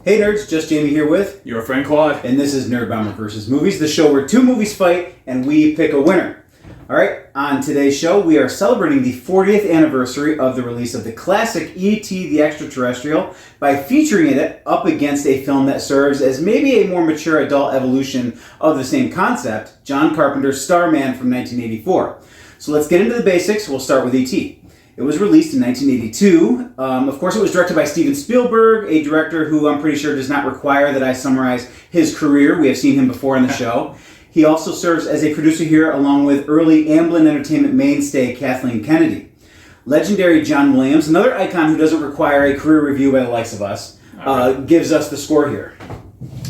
Hey nerds, just Jamie here with your friend Claude. And this is Nerd Bomber vs. Movies, the show where two movies fight and we pick a winner. Alright, on today's show we are celebrating the 40th anniversary of the release of the classic E.T. the Extraterrestrial by featuring it up against a film that serves as maybe a more mature adult evolution of the same concept, John Carpenter's Starman from 1984. So let's get into the basics. We'll start with E.T. It was released in 1982. Of course, it was directed by Steven Spielberg, a director who I'm pretty sure does not require that I summarize his career. We have seen him before on the show. He also serves as a producer here, along with early Amblin Entertainment mainstay Kathleen Kennedy. Legendary John Williams, another icon who doesn't require a career review by the likes of us, gives us the score here.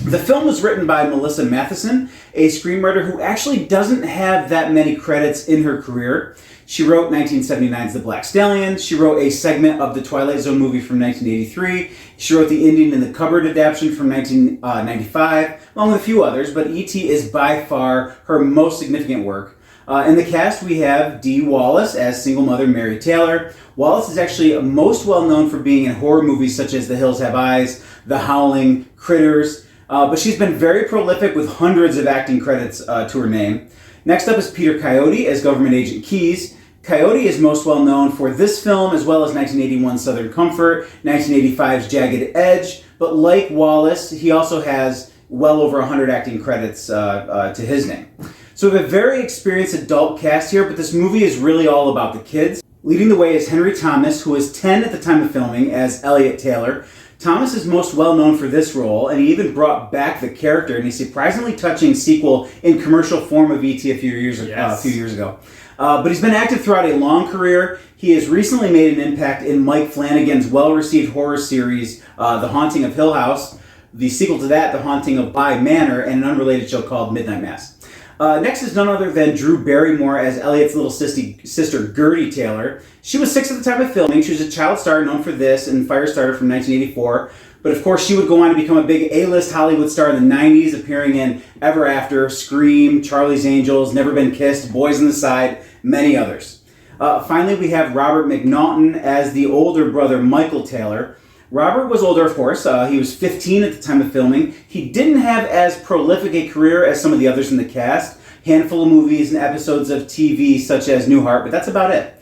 The film was written by Melissa Matheson, a screenwriter who actually doesn't have that many credits in her career. She wrote 1979's The Black Stallion. She wrote a segment of the Twilight Zone movie from 1983. She wrote the Indian in the Cupboard adaptation from 1995, along with a few others, but E.T. is by far her most significant work. In the cast, we have Dee Wallace as single mother Mary Taylor. Wallace is actually most well known for being in horror movies such as The Hills Have Eyes, The Howling, Critters, but she's been very prolific with hundreds of acting credits to her name. Next up is Peter Coyote as Government Agent Keyes. Coyote is most well known for this film as well as 1981's Southern Comfort, 1985's Jagged Edge, but like Wallace, he also has well over 100 acting credits to his name. So we have a very experienced adult cast here, but this movie is really all about the kids. Leading the way is Henry Thomas, who was 10 at the time of filming, as Elliot Taylor. Thomas is most well known for this role, and he even brought back the character in a surprisingly touching sequel in commercial form of E.T. a few years ago. But he's been active throughout a long career. He has recently made an impact in Mike Flanagan's well-received horror series, The Haunting of Hill House, the sequel to that, The Haunting of Bly Manor, and an unrelated show called Midnight Mass. Next is none other than Drew Barrymore as Elliot's little sister, Gertie Taylor. She was 6 at the time of filming. She was a child star known for this and Firestarter from 1984. But of course, she would go on to become a big A-list Hollywood star in the 90s, appearing in Ever After, Scream, Charlie's Angels, Never Been Kissed, Boys on the Side, many others. Finally, we have Robert McNaughton as the older brother, Michael Taylor. Robert was older, of course. He was 15 at the time of filming. He didn't have as prolific a career as some of the others in the cast. Handful of movies and episodes of TV such as Newhart, but that's about it.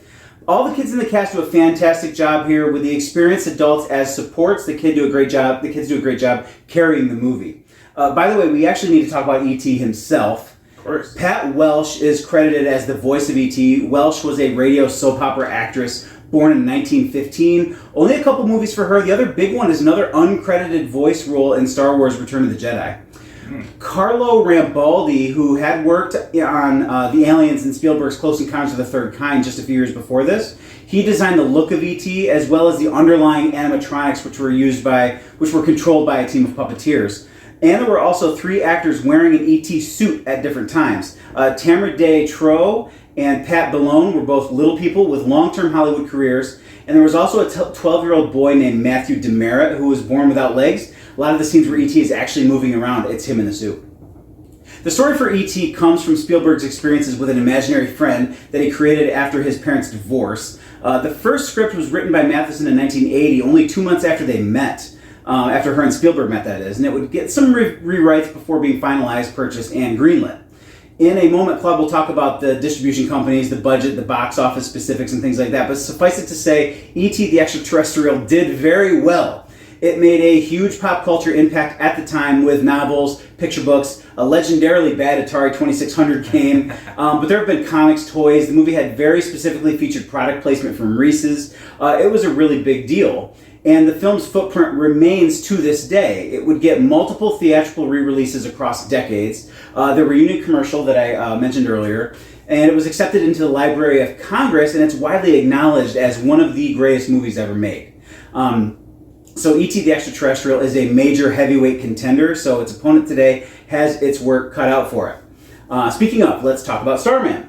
All the kids in the cast do a fantastic job here. With the experienced adults as supports, the kids do a great job carrying the movie. By the way, we actually need to talk about E.T. himself. Of course. Pat Welsh is credited as the voice of E.T. Welsh was a radio soap opera actress born in 1915. Only a couple movies for her. The other big one is another uncredited voice role in Star Wars Return of the Jedi. Carlo Rambaldi, who had worked on the Aliens and Spielberg's Close Encounters of the Third Kind just a few years before this, he designed the look of E.T. as well as the underlying animatronics which were controlled by a team of puppeteers. And there were also 3 actors wearing an E.T. suit at different times. Tamara Day Troe and Pat Ballone were both little people with long-term Hollywood careers. And there was also a 12-year-old boy named Matthew Demerit who was born without legs. A lot of the scenes where E.T. is actually moving around, it's him in the suit. The story for E.T. comes from Spielberg's experiences with an imaginary friend that he created after his parents' divorce. The first script was written by Matheson in 1980, only 2 months after they met. After her and Spielberg met, that is. And it would get some rewrites before being finalized, purchased, and greenlit. In a moment, Claude will talk about the distribution companies, the budget, the box office specifics, and things like that. But suffice it to say, E.T. the Extraterrestrial did very well. It made a huge pop culture impact at the time with novels, picture books, a legendarily bad Atari 2600 game, but there have been comics, toys. The movie had very specifically featured product placement from Reese's. It was a really big deal. And the film's footprint remains to this day. It would get multiple theatrical re-releases across decades. The reunion commercial that I mentioned earlier, and it was accepted into the Library of Congress, and it's widely acknowledged as one of the greatest movies ever made. So E.T. the Extraterrestrial is a major heavyweight contender, so its opponent today has its work cut out for it. Speaking of, let's talk about Starman.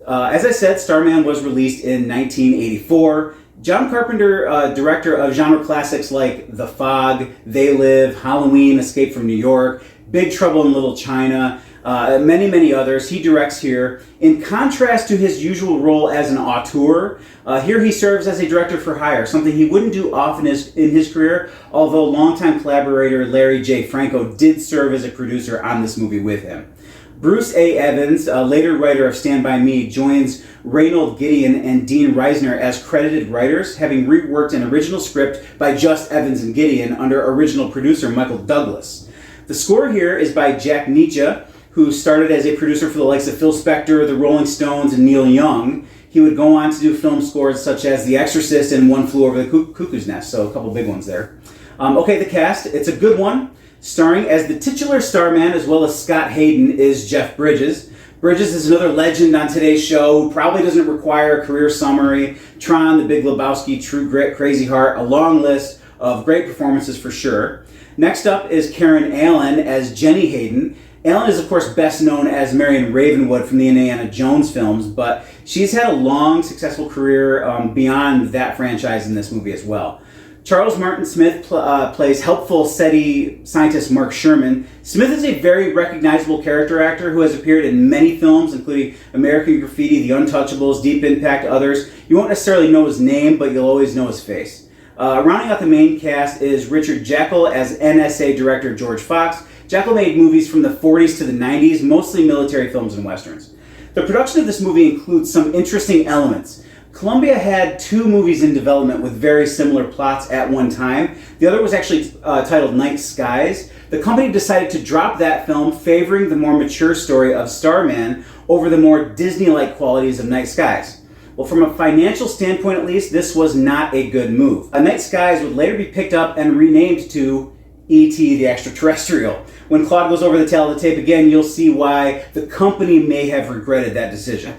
As I said, Starman was released in 1984. John Carpenter, director of genre classics like The Fog, They Live, Halloween, Escape from New York, Big Trouble in Little China, many others. He directs here. In contrast to his usual role as an auteur, here he serves as a director for hire, something he wouldn't do often in his career, although longtime collaborator Larry J. Franco did serve as a producer on this movie with him. Bruce A. Evans, a later writer of Stand By Me, joins Reynold Gideon and Dean Reisner as credited writers, having reworked an original script by just Evans and Gideon under original producer Michael Douglas. The score here is by Jack Nitzsche, who started as a producer for the likes of Phil Spector, the Rolling Stones, and Neil Young. He would go on to do film scores such as The Exorcist and One Flew Over the Cuckoo's Nest, so a couple big ones there. Okay, the cast, it's a good one. Starring as the titular Starman, as well as Scott Hayden, is Jeff Bridges. Bridges is another legend on today's show who probably doesn't require a career summary. Tron, The Big Lebowski, True Grit, Crazy Heart, a long list of great performances for sure. Next up is Karen Allen as Jenny Hayden. Allen is, of course, best known as Marion Ravenwood from the Indiana Jones films, but she's had a long, successful career beyond that franchise in this movie as well. Charles Martin Smith plays helpful SETI scientist Mark Sherman. Smith is a very recognizable character actor who has appeared in many films, including American Graffiti, The Untouchables, Deep Impact, others. You won't necessarily know his name, but you'll always know his face. Rounding out the main cast is Richard Jekyll as NSA director George Fox. Jekyll made movies from the 40s to the 90s, mostly military films and westerns. The production of this movie includes some interesting elements. Columbia had 2 movies in development with very similar plots at one time. The other was actually titled Night Skies. The company decided to drop that film, favoring the more mature story of Starman over the more Disney-like qualities of Night Skies. Well, from a financial standpoint at least, this was not a good move. Night Skies would later be picked up and renamed to E.T. the Extraterrestrial. When Claude goes over the tail of the tape again, you'll see why the company may have regretted that decision.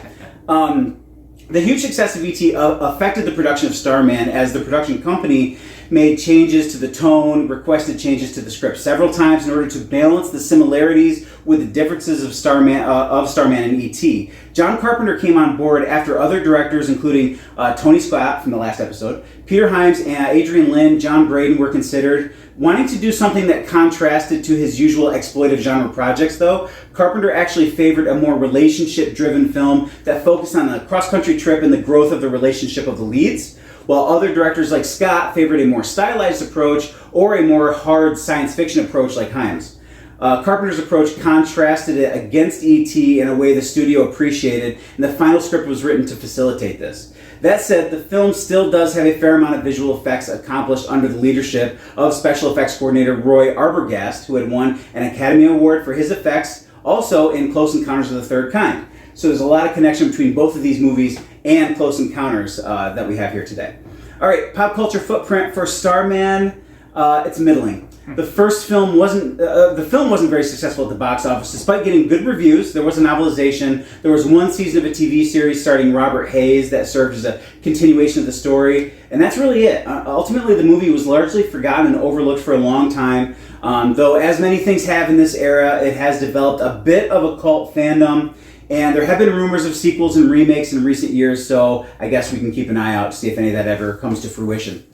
The huge success of E.T. affected the production of Starman, as the production company made changes to the tone, requested changes to the script several times in order to balance the similarities with the differences of Starman and E.T. John Carpenter came on board after other directors, including Tony Scott from the last episode, Peter Hyams, and Adrian Lyne, John Braden were considered. Wanting to do something that contrasted to his usual exploitive genre projects, though, Carpenter actually favored a more relationship-driven film that focused on the cross-country trip and the growth of the relationship of the leads, while other directors like Scott favored a more stylized approach or a more hard science fiction approach like Hyams. Carpenter's approach contrasted it against E.T. in a way the studio appreciated, and the final script was written to facilitate this. That said, the film still does have a fair amount of visual effects accomplished under the leadership of special effects coordinator Roy Arbogast, who had won an Academy Award for his effects, also in Close Encounters of the Third Kind. So there's a lot of connection between both of these movies and Close Encounters that we have here today. All right, pop culture footprint for Starman, it's middling. The film wasn't very successful at the box office, despite getting good reviews. There was a novelization. There was one season of a TV series starring Robert Hayes that served as a continuation of the story, and that's really it. Ultimately, the movie was largely forgotten and overlooked for a long time. Though, as many things have in this era, it has developed a bit of a cult fandom, and there have been rumors of sequels and remakes in recent years. So I guess we can keep an eye out to see if any of that ever comes to fruition.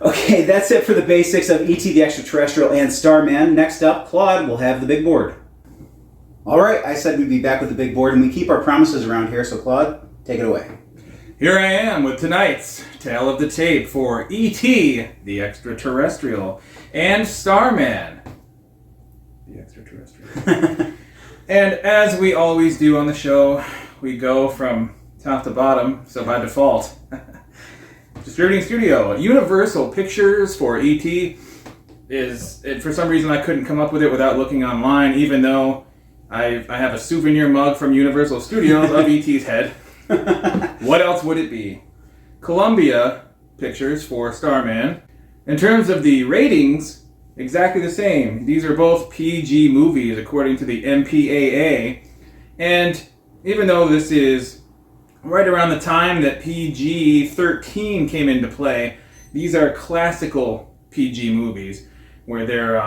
Okay, that's it for the basics of E.T. the Extraterrestrial and Starman. Next up, Claude will have the big board. All right, I said we'd be back with the big board, and we keep our promises around here, so Claude, take it away. Here I am with tonight's Tale of the Tape for E.T. the Extraterrestrial and Starman the Extraterrestrial. And as we always do on the show, we go from top to bottom, so by default. Distributing studio, Universal Pictures for E.T. For some reason I couldn't come up with it without looking online, even though I have a souvenir mug from Universal Studios of E.T.'s head. What else would it be? Columbia Pictures for Starman. In terms of the ratings, exactly the same. These are both PG movies according to the MPAA. And even though this is right around the time that PG-13 came into play, these are classical PG movies where they're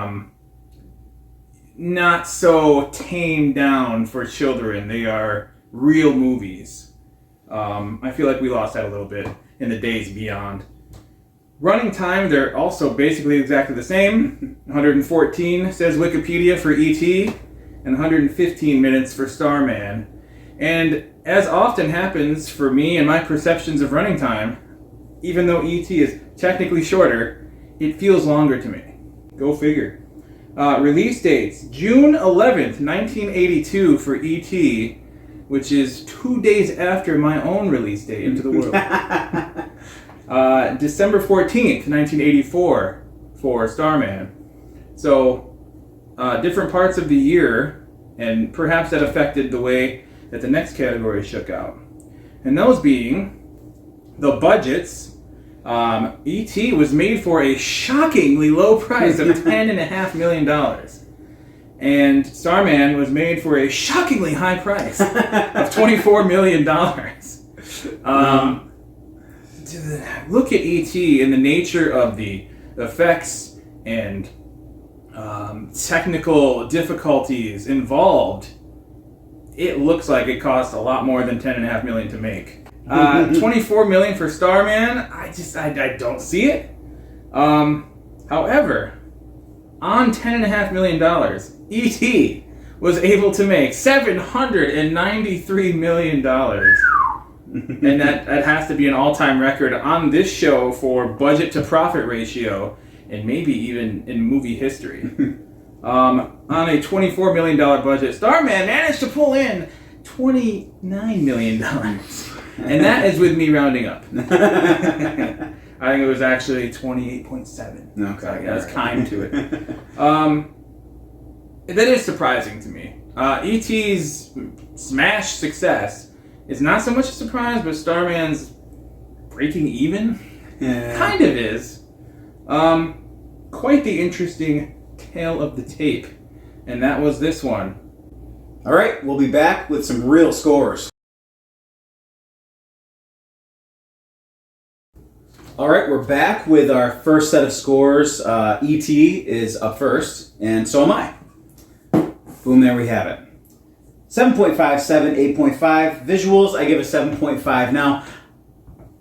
not so tamed down for children. They are real movies. I feel like we lost that a little bit in the days beyond. Running time, they're also basically exactly the same. 114 says Wikipedia for E.T. and 115 minutes for Starman. And as often happens for me and my perceptions of running time, even though E.T. is technically shorter, it feels longer to me. Go figure. Release dates, June 11th, 1982 for E.T., which is 2 days after my own release date into the world. December 14th, 1984 for Starman. So, different parts of the year, and perhaps that affected the way that the next category shook out. And those being the budgets. E.T. was made for a shockingly low price of $10.5 million. And Starman was made for a shockingly high price of $24 million. Look at E.T. and the nature of the effects and technical difficulties involved. It looks like it cost a lot more than $10.5 million to make. $24 million for Starman. I don't see it. However, on $10.5 million, E.T. was able to make $793 million. And that has to be an all-time record on this show for budget to profit ratio, and maybe even in movie history. On a $24 million budget, Starman managed to pull in $29 million. And that is with me rounding up. I think it was actually 28.7. Okay. So I was kind to it. That is surprising to me. E.T.'s smash success is not so much a surprise, but Starman's breaking even kind of is. Quite the interesting tale of the tape. And that was this one. All right, we'll be back with some real scores. All right, we're back with our first set of scores. E.T. is up first, and so am I. Boom, there we have it. 7.57, 8.5. Visuals, I give a 7.5. Now,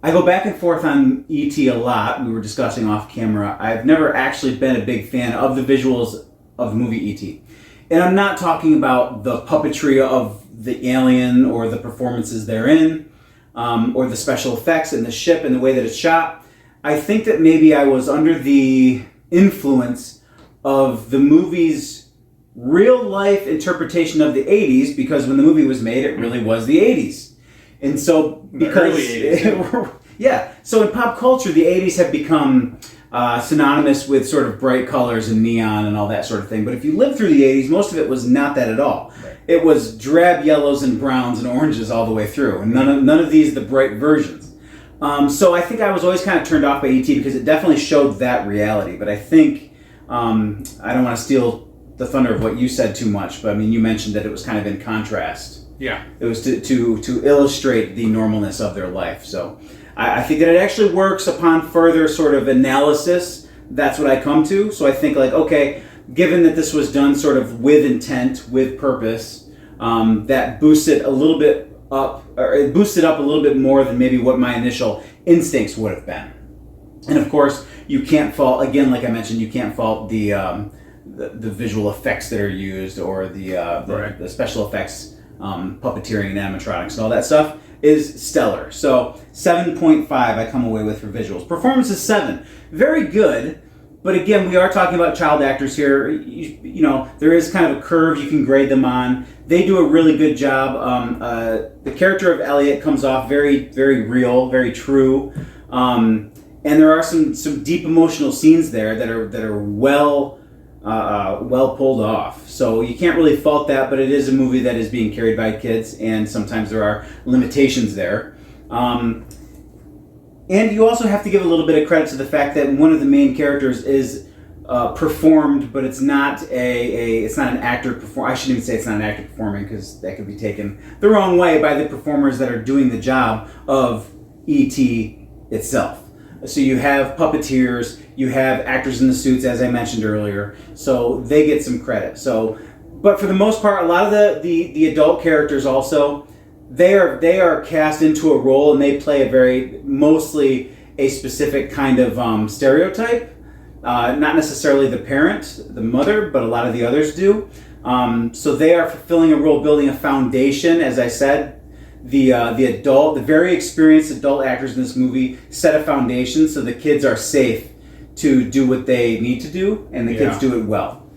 I go back and forth on E.T. a lot. We were discussing off camera. I've never actually been a big fan of the visuals of the movie E.T. And I'm not talking about the puppetry of the alien or the performances therein, or the special effects and the ship and the way that it's shot. I think that maybe I was under the influence of the movie's real-life interpretation of the 80s, because when the movie was made, it really was the 80s. And so, because... The early 80s. Yeah. So in pop culture, the 80s have become synonymous with sort of bright colors and neon and all that sort of thing. But if you lived through the 80s, most of it was not that at all. Right. It was drab yellows and browns and oranges all the way through. And none of these the bright versions. So I think I was always kind of turned off by E.T. because it definitely showed that reality. But I think, I don't want to steal the thunder of what you said too much, but I mean, you mentioned that it was kind of in contrast. Yeah. It was to illustrate the normalness of their life. So I think that it actually works upon further sort of analysis. That's what I come to. So I think like, okay, given that this was done sort of with intent, with purpose, that boosts it a little bit up, or it boosted up a little bit more than maybe what my initial instincts would have been. And of course, you can't fault, again, like I mentioned, you can't fault the visual effects that are used, or the special effects, puppeteering and animatronics and all that stuff is stellar. So 7.5 I come away with for visuals. Performance is 7. Very good. But again, we are talking about child actors here. You know, there is kind of a curve you can grade them on. They do a really good job. The character of Elliot comes off very, very real, very true. And there are some deep emotional scenes there that are well pulled off. So you can't really fault that, but it is a movie that is being carried by kids, and sometimes there are limitations there. And you also have to give a little bit of credit to the fact that one of the main characters is performed, but it's not it's not an actor perform. I shouldn't even say it's not an actor performing, because that could be taken the wrong way by the performers that are doing the job of E.T. itself. So you have puppeteers, you have actors in the suits, as I mentioned earlier, so they get some credit. So, but for the most part, a lot of the adult characters also, they are cast into a role, and they play mostly a specific kind of stereotype. Not necessarily the parent, the mother, but a lot of the others do. So they are fulfilling a role, building a foundation. As I said, the very experienced adult actors in this movie set a foundation so the kids are safe to do what they need to do, and the kids do it well.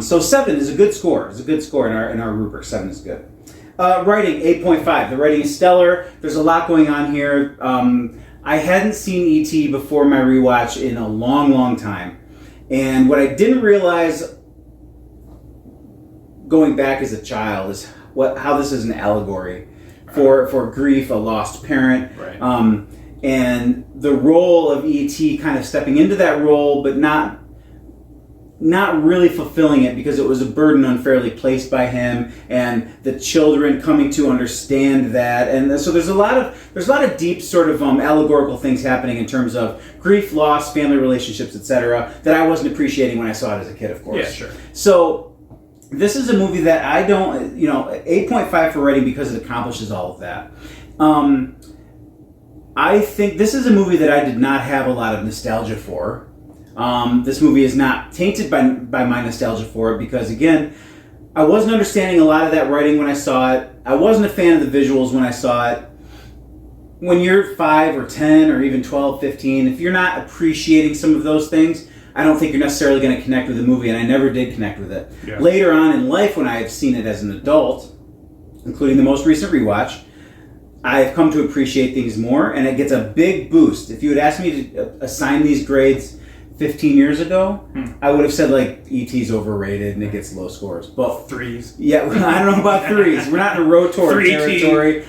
So 7 is a good score. It's a good score in our rubric. 7 is good. Writing, 8.5. The writing is stellar. There's a lot going on here. I hadn't seen E.T. before my rewatch in a long, long time. And what I didn't realize going back as a child is how this is an allegory for grief, a lost parent. Right. And the role of E.T. kind of stepping into that role, but not really fulfilling it because it was a burden unfairly placed by him, and the children coming to understand that. And so there's a lot of deep sort of allegorical things happening in terms of grief, loss, family relationships, etc. that I wasn't appreciating when I saw it as a kid, of course. Yeah, sure. So this is a movie that I don't, 8.5 for writing because it accomplishes all of that. I think this is a movie that I did not have a lot of nostalgia for. This movie is not tainted by my nostalgia for it because, again, I wasn't understanding a lot of that writing when I saw it. I wasn't a fan of the visuals when I saw it. When you're 5 or 10 or even 12, 15, if you're not appreciating some of those things, I don't think you're necessarily going to connect with the movie, and I never did connect with it. Yeah. Later on in life, when I have seen it as an adult, including the most recent rewatch, I've come to appreciate things more, and it gets a big boost. If you had asked me to assign these grades 15 years ago, I would have said like E.T.'s overrated and it gets low scores. But 3s. Yeah, I don't know about 3s. We're not in a ROTOR territory.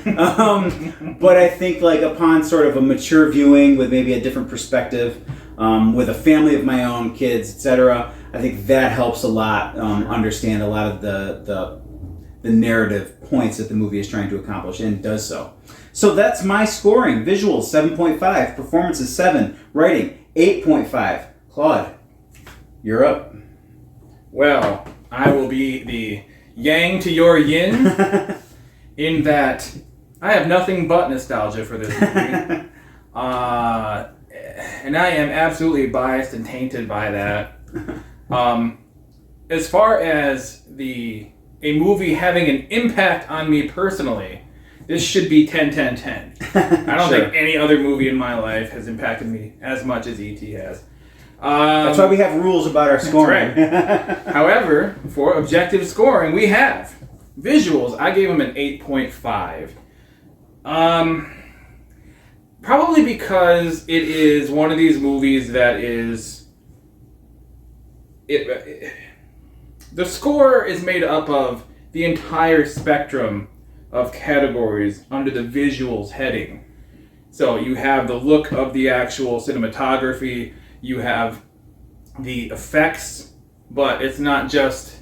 But I think like upon sort of a mature viewing with maybe a different perspective, with a family of my own, kids, etc., I think that helps a lot understand a lot of the narrative points that the movie is trying to accomplish, and does so. So that's my scoring. Visuals, 7.5. Performances, 7. Writing, 8.5. Claude, you're up. Well, I will be the yang to your yin in that I have nothing but nostalgia for this movie. And I am absolutely biased and tainted by that. As far as a movie having an impact on me personally, this should be 10-10-10. I don't think any other movie in my life has impacted me as much as E.T. has. That's why we have rules about our scoring. Right. However, for objective scoring, we have visuals. I gave them an 8.5. Probably because it is one of these movies that is... The score is made up of the entire spectrum of categories under the visuals heading. So you have the look of the actual cinematography, you have the effects, but it's not just...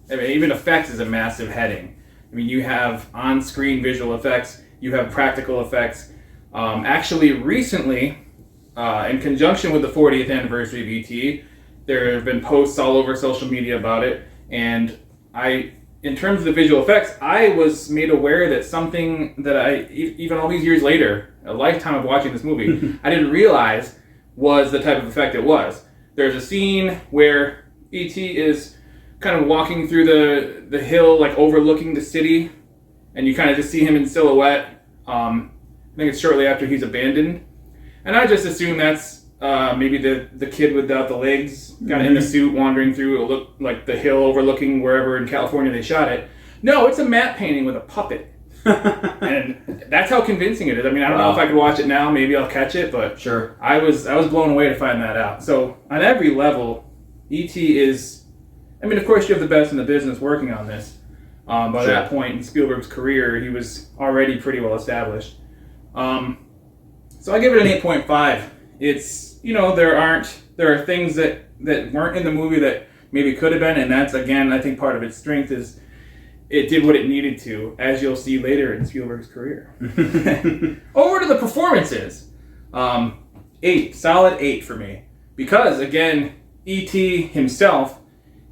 even effects is a massive heading. You have on-screen visual effects, you have practical effects. Actually, recently, in conjunction with the 40th anniversary of E.T., there have been posts all over social media about it, and in terms of the visual effects, I was made aware that something that even all these years later, a lifetime of watching this movie, I didn't realize was the type of effect it was. There's a scene where E.T. is kind of walking through the hill, like overlooking the city, and you kind of just see him in silhouette. I think it's shortly after he's abandoned. And I just assume that's maybe the kid without the legs, kind of in the suit, wandering through, it looked like the hill overlooking wherever in California they shot it. No, it's a matte painting with a puppet. And that's how convincing it is. I don't know if I could watch it now, maybe I'll catch it, but sure. I was blown away to find that out. So on every level, E.T. is... of course you have the best in the business working on this. By that point in Spielberg's career, he was already pretty well established. So I give it an 8.5. It's, there are things that weren't in the movie that maybe could have been, and that's, again, I think part of its strength is it did what it needed to, as you'll see later in Spielberg's career. Over to the performances. 8, solid 8 for me. Because, again, E.T. himself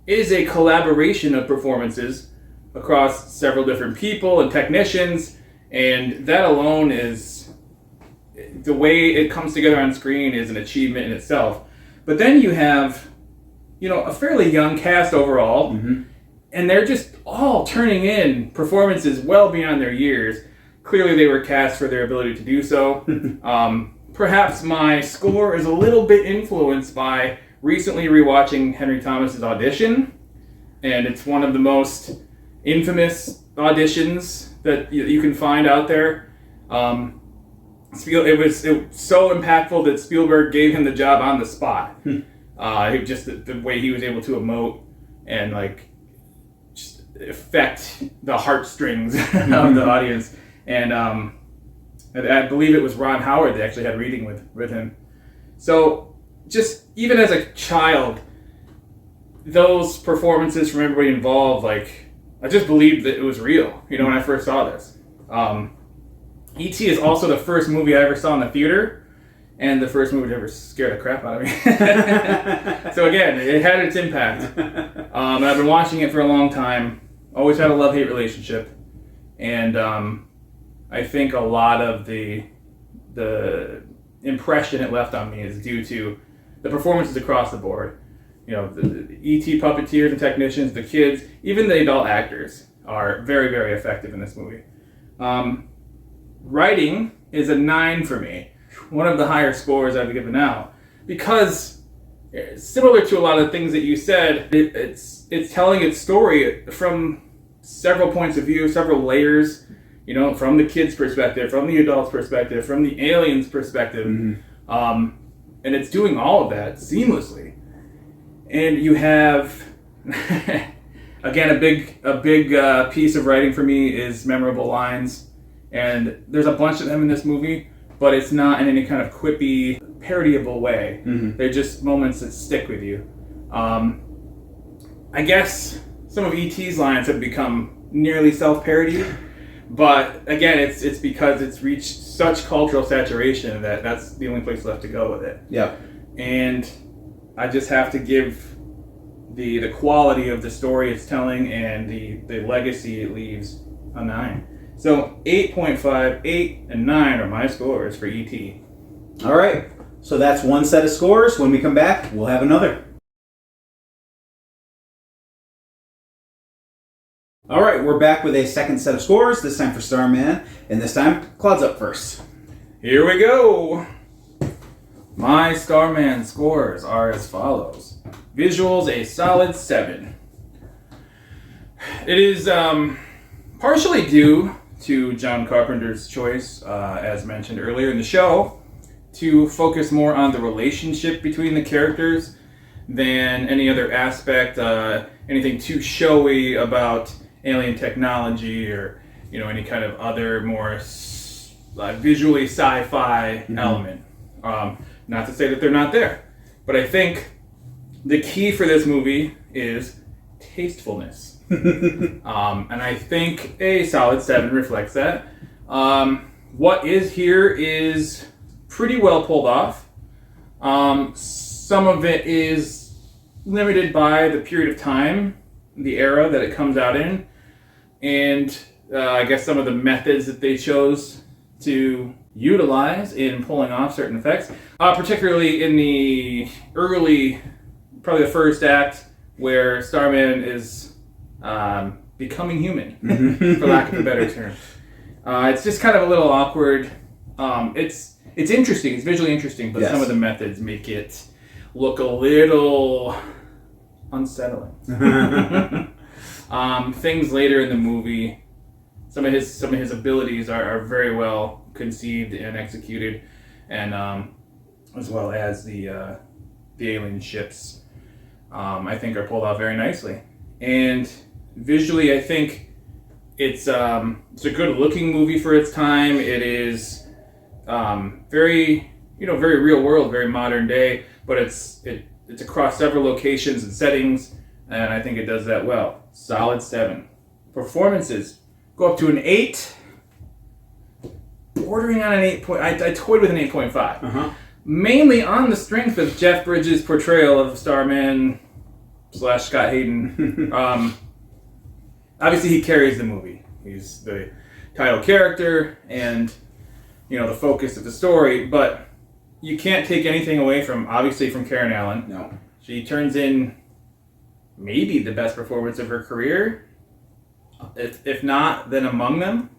is a collaboration of performances across several different people and technicians, and that alone is the way it comes together on screen is an achievement in itself. But then you have, a fairly young cast overall, and they're just all turning in performances well beyond their years. Clearly, they were cast for their ability to do so. Perhaps my score is a little bit influenced by recently rewatching Henry Thomas's Audition, and it's one of the most infamous auditions that you can find out there. It was so impactful that Spielberg gave him the job on the spot. Just the way he was able to emote and just affect the heartstrings of the audience. And I believe it was Ron Howard that actually had reading with him. So just even as a child, those performances from everybody involved, I just believed that it was real, when I first saw this. E.T. is also the first movie I ever saw in the theater, and the first movie that ever scared the crap out of me. So again, it had its impact. I've been watching it for a long time, always had a love-hate relationship, and I think a lot of the impression it left on me is due to the performances across the board. The E.T. puppeteers and technicians, the kids, even the adult actors are very, very effective in this movie. Writing is a 9 for me, one of the higher scores I've given out, because similar to a lot of things that you said, it's telling its story from several points of view, several layers, from the kid's perspective, from the adult's perspective, from the alien's perspective, and it's doing all of that seamlessly. And you have, again, a big piece of writing for me is memorable lines. And there's a bunch of them in this movie, but it's not in any kind of quippy, parodyable way. They're just moments that stick with you. I guess some of E.T.'s lines have become nearly self-parody, but again, it's because it's reached such cultural saturation that that's the only place left to go with it. Yeah. And I just have to give the quality of the story it's telling and the legacy it leaves a 9. So 8.5, 8, and 9 are my scores for E.T. All right. So that's one set of scores. When we come back, we'll have another. All right, we're back with a second set of scores, this time for Starman, and this time, Claude's up first. Here we go. My Starman scores are as follows. Visuals, a solid 7. It is partially due to John Carpenter's choice, as mentioned earlier in the show, to focus more on the relationship between the characters than any other aspect, anything too showy about alien technology or any kind of other more visually sci-fi element. Not to say that they're not there, but I think the key for this movie is tastefulness. And I think a solid 7 reflects that. What is here is pretty well pulled off. Some of it is limited by the period of time, the era that it comes out in, and I guess some of the methods that they chose to utilize in pulling off certain effects, particularly in the early, probably the first act, where Starman is becoming human, for lack of a better term. It's just kind of a little awkward. It's interesting. It's visually interesting, but some of the methods make it look a little unsettling. Things later in the movie, some of his abilities are very well conceived and executed, and as well as the alien ships, I think are pulled off very nicely. And visually, I think it's a good looking movie for its time. It is very real world, very modern day, but it's across several locations and settings, and I think it does that well. Solid 7. Performances go up to an 8, bordering on an 8. I toyed with an 8.5. Mainly on the strength of Jeff Bridges' portrayal of Starman / Scott Hayden. Obviously, he carries the movie. He's the title character, and the focus of the story. But you can't take anything away from Karen Allen. No. She turns in maybe the best performance of her career, if not, then among them,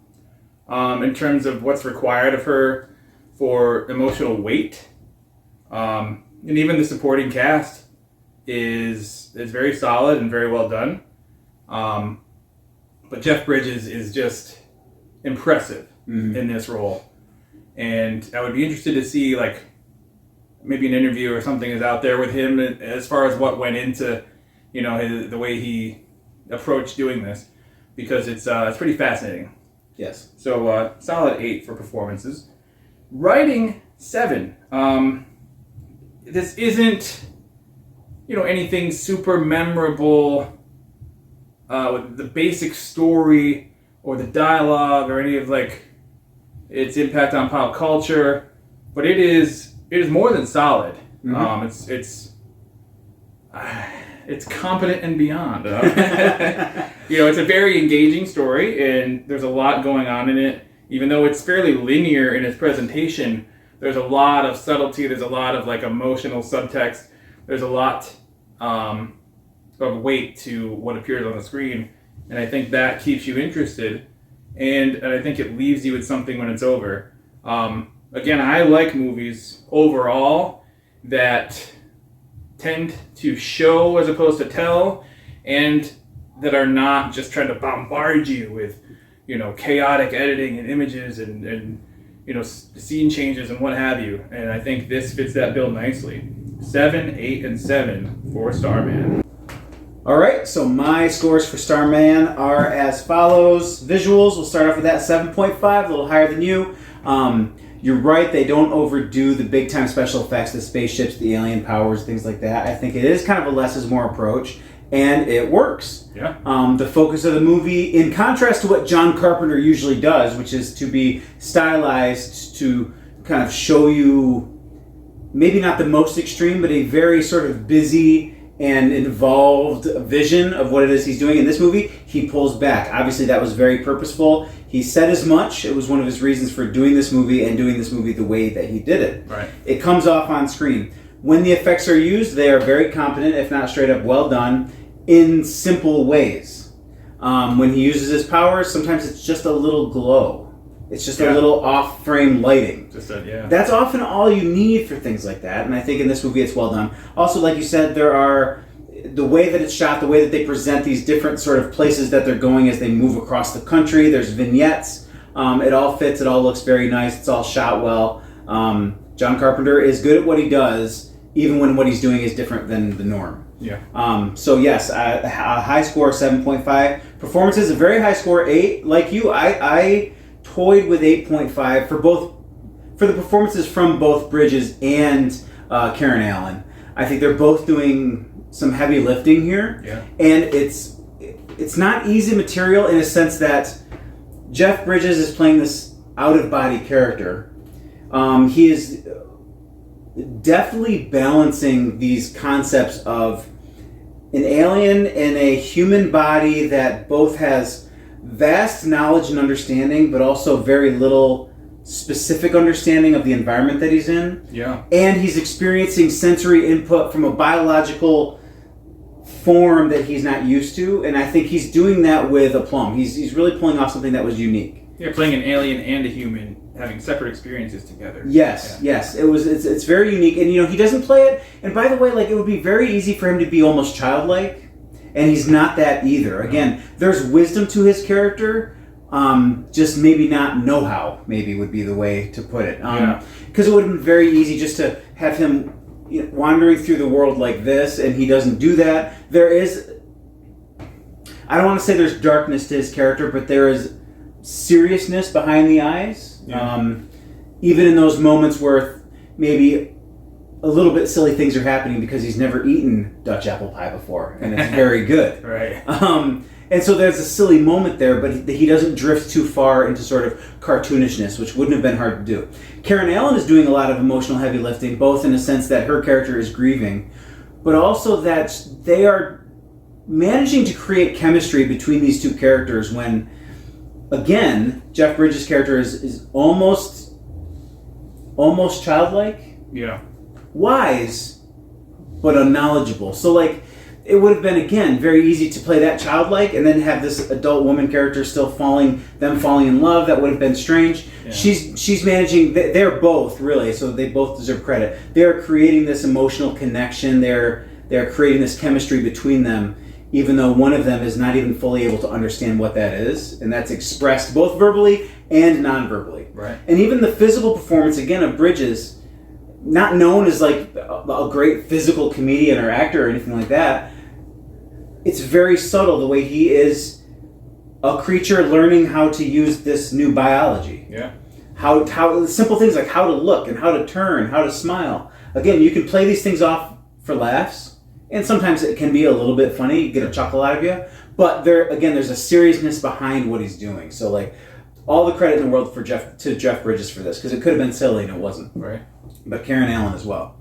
in terms of what's required of her for emotional weight. And even the supporting cast is very solid and very well done. But Jeff Bridges is just impressive in this role. And I would be interested to see, like, maybe an interview or something is out there with him as far as what went into, the way he approached doing this, because it's pretty fascinating. Yes. So solid 8 for performances. Writing 7. This isn't, anything super memorable with the basic story or the dialogue or any of its impact on pop culture, but it is more than solid. It's competent and beyond. It's a very engaging story, and there's a lot going on in it. Even though it's fairly linear in its presentation, there's a lot of subtlety. There's a lot of emotional subtext. There's a lot of weight to what appears on the screen, and I think that keeps you interested, and I think it leaves you with something when it's over. Again, I like movies overall that tend to show as opposed to tell, and that are not just trying to bombard you with, chaotic editing and images and scene changes and what have you. And I think this fits that bill nicely. 7, 8, and 7 for Starman. All right, so my scores for Starman are as follows. Visuals, we'll start off with that 7.5, a little higher than you. You're right, they don't overdo the big-time special effects, the spaceships, the alien powers, things like that. I think it is kind of a less is more approach, and it works. Yeah. The focus of the movie, in contrast to what John Carpenter usually does, which is to be stylized to kind of show you maybe not the most extreme, but a very sort of busy and involved vision of what it is he's doing in this movie, he pulls back. Obviously, that was very purposeful. He said as much. It was one of his reasons for doing this movie and doing this movie the way that he did it. Right. It comes off on screen. When the effects are used, they are very competent, if not straight up well done, in simple ways. When he uses his powers, sometimes it's just a little glow. It's just a little off-frame lighting. That's often all you need for things like that, and I think in this movie it's well done. Also, like you said, the way that it's shot, the way that they present these different sort of places that they're going as they move across the country. There's vignettes. It all fits. It all looks very nice. It's all shot well. John Carpenter is good at what he does, even when what he's doing is different than the norm. Yeah. So yes, a high score, 7.5. Performances, a very high score, 8. Like you, I toyed with 8.5 for the performances from both Bridges and Karen Allen. I think they're both doing some heavy lifting here, and it's not easy material in a sense that Jeff Bridges is playing this out-of-body character. He is definitely balancing these concepts of an alien and a human body that both has vast knowledge and understanding, but also very little specific understanding of the environment that he's in. Yeah. And he's experiencing sensory input from a biological form that he's not used to, and I think he's doing that with aplomb. He's really pulling off something that was unique. Yeah, playing an alien and a human, having separate experiences together. Yes. It's very unique, and he doesn't play it. And by the way, it would be very easy for him to be almost childlike, and he's not that either. Again, there's wisdom to his character, just maybe not know-how. Maybe would be the way to put it. Because it would have been very easy just to have him wandering through the world like this, and he doesn't do that. There is, I don't want to say there's darkness to his character, but there is seriousness behind the eyes. Even in those moments where maybe a little bit silly things are happening because he's never eaten Dutch apple pie before, and it's very good. Right. And so there's a silly moment there, but he doesn't drift too far into sort of cartoonishness, which wouldn't have been hard to do. Karen Allen is doing a lot of emotional heavy lifting, both in the sense that her character is grieving, but also that they are managing to create chemistry between these two characters when, again, Jeff Bridges' character is almost almost childlike, Yeah. wise, but unknowledgeable. So like, it would have been, again, very easy to play that childlike and then have this adult woman character still falling in love. That would have been strange. Yeah. She's managing, they're both, really, so they both deserve credit. They're creating this emotional connection. They're creating this chemistry between them, even though one of them is not even fully able to understand what that is. And that's expressed both verbally and non-verbally. Right. And even the physical performance, again, of Bridges, not known as like a great physical comedian or actor or anything like that, it's very subtle the way he is a creature learning how to use this new biology. Yeah. How simple things like how to look and how to turn, how to smile. Again, you can play these things off for laughs, and sometimes it can be a little bit funny, you get a chuckle out of you. But there's a seriousness behind what he's doing. So like, all the credit in the world to Jeff Bridges for this, because it could have been silly and it wasn't. Right. But Karen Allen as well.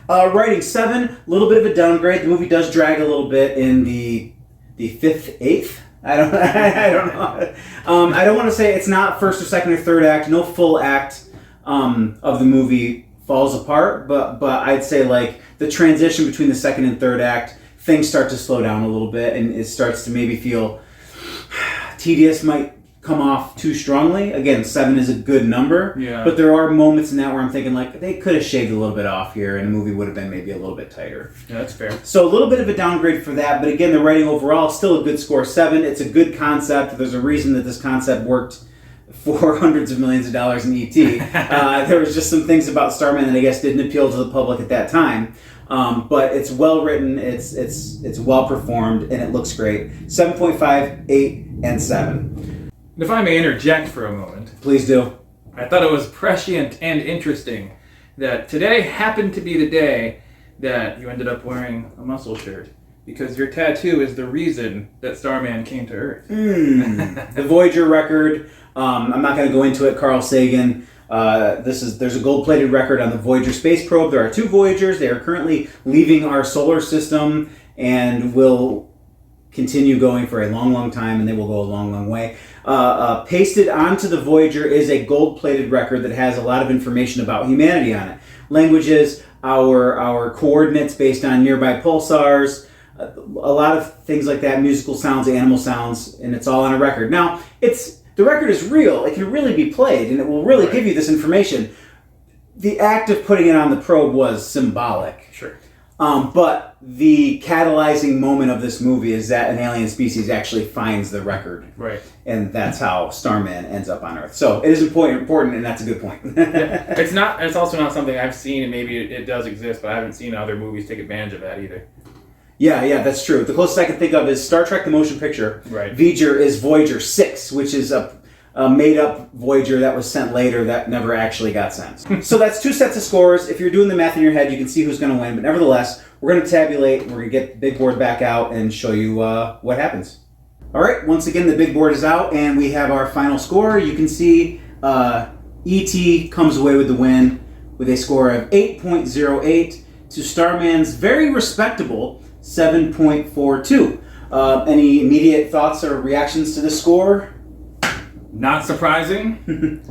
Writing 7, a little bit of a downgrade. The movie does drag a little bit in the 5th, 8th. I don't know. I don't want to say it's not first or second or third act. No full act of the movie falls apart, but I'd say like the transition between the second and third act, things start to slow down a little bit, and it starts to maybe feel tedious. Might come off too strongly. Again, 7 is a good number, Yeah. but there are moments in that where I'm thinking like they could have shaved a little bit off here, and the movie would have been maybe a little bit tighter. Yeah, that's fair. So a little bit of a downgrade for that, but again, the writing overall still a good score. 7. It's a good concept. There's a reason that this concept worked for hundreds of millions of dollars in E.T. There was just some things about Starman that I guess didn't appeal to the public at that time. But it's well written, it's well performed, and it looks great. 7.5, 8, and 7. And if I may interject for a moment, Please do. I thought it was prescient and interesting that today happened to be the day that you ended up wearing a muscle shirt, because your tattoo is the reason that Starman came to Earth. The Voyager record. I'm not going to go into it. Carl Sagan. There's a gold-plated record on the Voyager space probe. There are 2 Voyagers. They are currently leaving our solar system and will continue going for a long, long time, and they will go a long, long way. Pasted onto the Voyager is a gold-plated record that has a lot of information about humanity on it. Languages, our coordinates based on nearby pulsars, a lot of things like that, musical sounds, animal sounds, and it's all on a record. Now, the record is real. It can really be played, and it will really give you this information. The act of putting it on the probe was symbolic. Sure. But the catalyzing moment of this movie is that an alien species actually finds the record. Right. And that's how Starman ends up on Earth. So it is important, and that's a good point. Yeah. It's also not something I've seen, and maybe it does exist, but I haven't seen other movies take advantage of that either. Yeah, that's true. The closest I can think of is Star Trek: The Motion Picture. Right. Voyager is Voyager 6, which is a made-up Voyager that was sent later that never actually got sent. So that's 2 sets of scores. If you're doing the math in your head, you can see who's going to win. But nevertheless, we're going to tabulate. We're going to get the big board back out and show you what happens. All right, once again, the big board is out, and we have our final score. You can see E.T. comes away with the win with a score of 8.08 to Starman's very respectable 7.42. Any immediate thoughts or reactions to this score? Not surprising.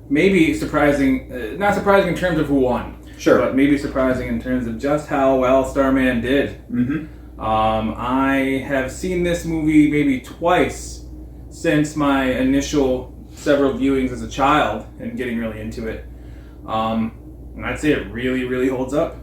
Maybe surprising, not surprising in terms of who won. Sure. But maybe surprising in terms of just how well Starman did. Mm-hmm. I have seen this movie maybe twice since my initial several viewings as a child and getting really into it. And I'd say it really, really holds up.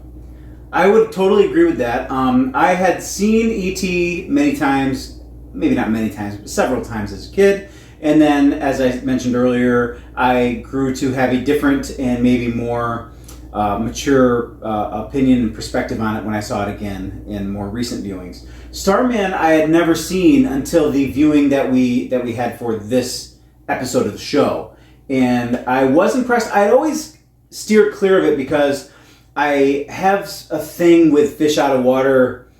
I would totally agree with that. I had seen E.T. many times, maybe not many times, but several times as a kid. And then, as I mentioned earlier, I grew to have a different and maybe more mature opinion and perspective on it when I saw it again in more recent viewings. Starman I had never seen until the viewing that we had for this episode of the show. And I was impressed. I had always steered clear of it because I have a thing with fish out of water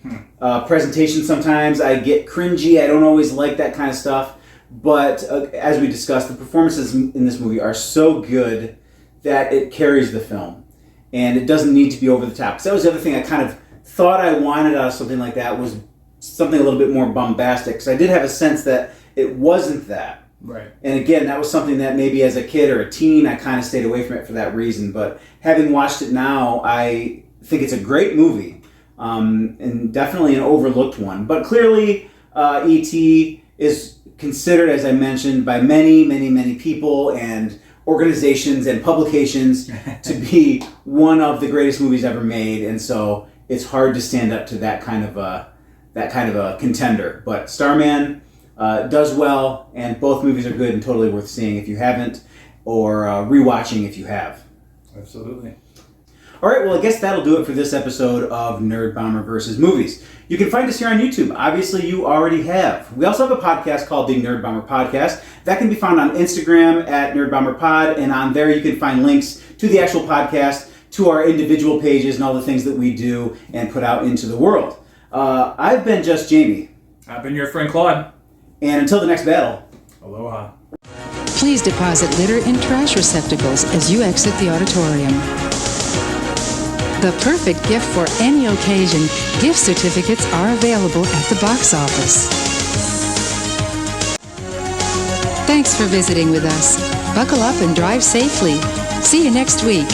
presentations sometimes. I get cringy. I don't always like that kind of stuff. But as we discussed, the performances in this movie are so good that it carries the film. And it doesn't need to be over the top. Because that was the other thing I kind of thought I wanted out of something like that, was something a little bit more bombastic. Because I did have a sense that it wasn't that. Right. And again, that was something that maybe as a kid or a teen, I kind of stayed away from it for that reason. But having watched it now, I think it's a great movie, and definitely an overlooked one. But clearly, E.T. is considered, as I mentioned, by many, many, many people and organizations and publications to be one of the greatest movies ever made. And so it's hard to stand up to that kind of a contender. But Starman does well, and both movies are good and totally worth seeing if you haven't, or rewatching if you have. Absolutely. All right, well, I guess that'll do it for this episode of Nerd Bomber versus Movies. You can find us here on YouTube. Obviously, you already have. We also have a podcast called the Nerd Bomber Podcast. That can be found on Instagram at Nerd Bomber Pod, and on there you can find links to the actual podcast, to our individual pages, and all the things that we do and put out into the world. I've been Just Jamie. I've been your friend Claude. And until the next battle, Aloha. Please deposit litter in trash receptacles as you exit the auditorium. The perfect gift for any occasion, gift certificates are available at the box office. Thanks for visiting with us. Buckle up and drive safely. See you next week.